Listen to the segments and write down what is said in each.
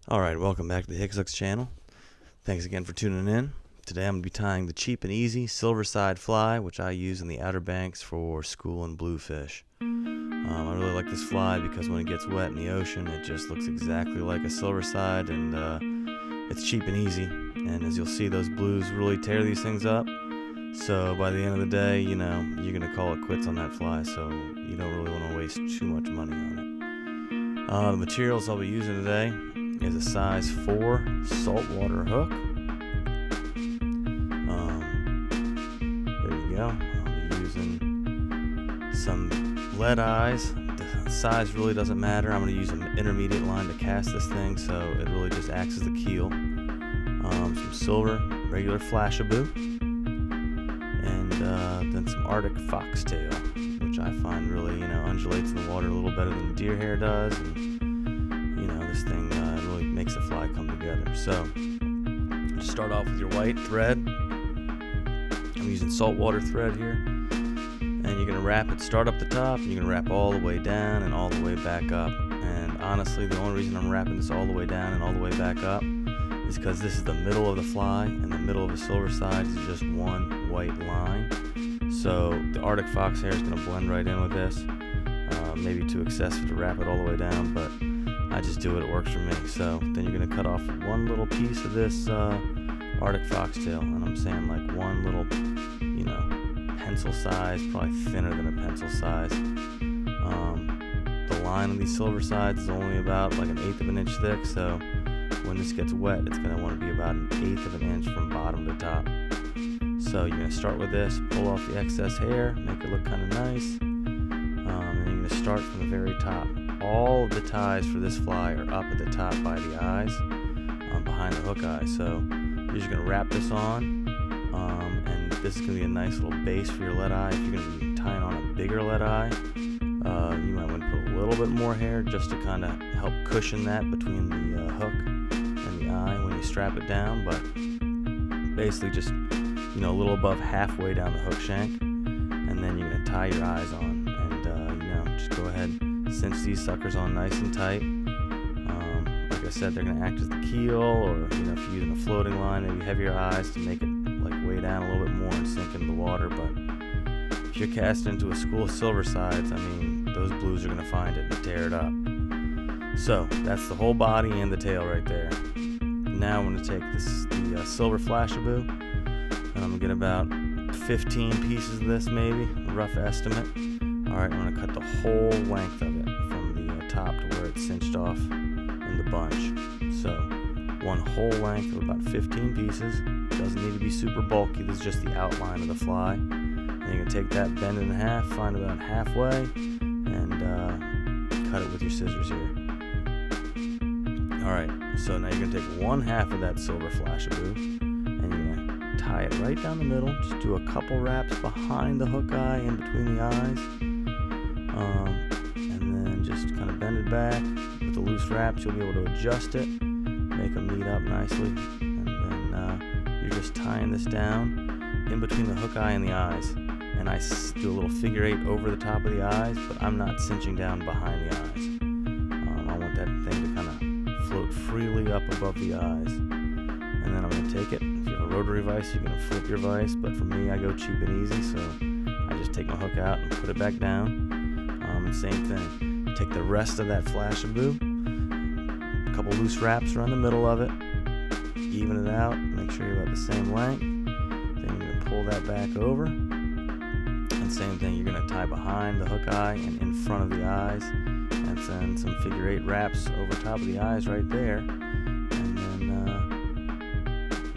Alright, welcome back to the Hicks channel. Thanks again for tuning in. Today I'm going to be tying the cheap and easy Silverside fly, which I use in the Outerbanks for school and bluefish. I really like this fly because when it gets wet in the ocean, it just looks exactly like a Silverside, and it's cheap and easy. And as you'll see, those blues really tear these things up. So by the end of the day, you're going to call it quits on that fly, so you don't really want to waste too much money on it. The materials I'll be using today is a size 4 saltwater hook. There you go. I'll be using some lead eyes. The size really doesn't matter. I'm going to use an intermediate line to cast this thing, so it really just acts as the keel. Some silver, regular Flashaboo, and then some Arctic foxtail, which I find really, undulates in the water a little better than the deer hair does, and this thing really makes the fly come together. So, just start off with your white thread. I'm using saltwater thread here, and you're going to wrap it, start up the top, and you're going to wrap all the way down and all the way back up. And honestly, the only reason I'm wrapping this all the way down and all the way back up is because this is the middle of the fly, and the middle of the Silversides is just one white line. So the Arctic fox hair is going to blend right in with this. Maybe too excessive to wrap it all the way down, but I just do it works for me. So then you're going to cut off one little piece of this Arctic foxtail, and I'm saying like one little, pencil size, probably thinner than a pencil size. The line of these Silversides is only about like 1/8 of an inch thick, so when this gets wet, it's going to want to be about 1/8 of an inch from bottom to top. So you're going to start with this, pull off the excess hair, make it look kind of nice, and you're going to start from the very top. All of the ties for this fly are up at the top by the eyes, behind the hook eye. So you're just going to wrap this on, and this is going to be a nice little base for your lead eye. If you're going to be tying on a bigger lead eye, you might want to put a little bit more hair just to kind of help cushion that between the hook and the eye when you strap it down. But basically just, a little above halfway down the hook shank, and then you're going to tie your eyes on, and just go ahead, cinch these suckers on nice and tight. Like I said, they're going to act as the keel, or if you're using a floating line, maybe have your eyes to make it like way down a little bit more and sink into the water. But if you're casting into a school of Silversides, those blues are going to find it and tear it up. So that's the whole body and the tail right there. Now I'm going to take the silver Flashaboo, and I'm going to get about 15 pieces of this, maybe, a rough estimate. Alright, I'm going to cut the whole length of it from the top to where it's cinched off in the bunch. So, one whole length of about 15 pieces. Doesn't need to be super bulky, this is just the outline of the fly. And you're going to take that, bend it in half, find about halfway, and cut it with your scissors here. Alright, so now you're going to take 1/2 of that silver Flashaboo, and you're going to tie it right down the middle. Just do a couple wraps behind the hook eye, in between the eyes. And then just kind of bend it back. With the loose wraps, you'll be able to adjust it, make them meet up nicely, and then you're just tying this down in between the hook eye and the eyes. And I do a little figure 8 over the top of the eyes, but I'm not cinching down behind the eyes. I want that thing to kind of float freely up above the eyes. And then I'm going to take it. If you have a rotary vise, you can flip your vise, but for me, I go cheap and easy, so I just take my hook out and put it back down. And same thing. Take the rest of that Flashaboo, a couple loose wraps around the middle of it, even it out, make sure you're about the same length. Then you're going to pull that back over. And same thing, you're going to tie behind the hook eye and in front of the eyes, and then some figure 8 wraps over top of the eyes right there, and then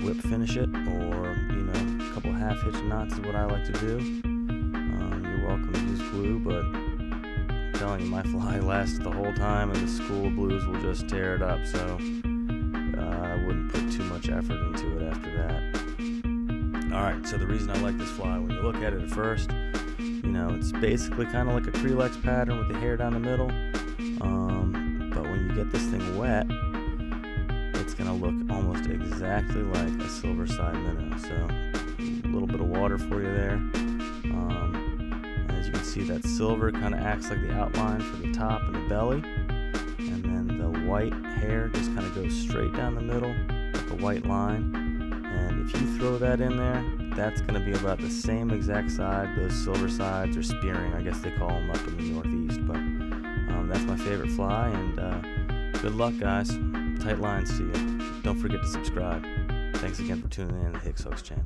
whip finish it, or a couple half hitch knots is what I like to do. You're welcome to use glue, but I'm telling you, my fly lasts the whole time, and the school of blues will just tear it up, so I wouldn't put too much effort into it after that. Alright, so the reason I like this fly, when you look at it at first, it's basically kind of like a Krelex pattern with the hair down the middle, but when you get this thing wet, it's going to look almost exactly like a Silverside minnow. So a little bit of water for you there, and as you can see, that silver kind of acts like the outline for the top and the belly, and then the white hair just kind of goes straight down the middle, like a white line. And if you throw that in there, that's going to be about the same exact side. Those Silversides, or spearing, I guess they call them up in the Northeast. But that's my favorite fly, and good luck, guys. Tight lines to you. Don't forget to subscribe. Thanks again for tuning in to the Hicks Hooks channel.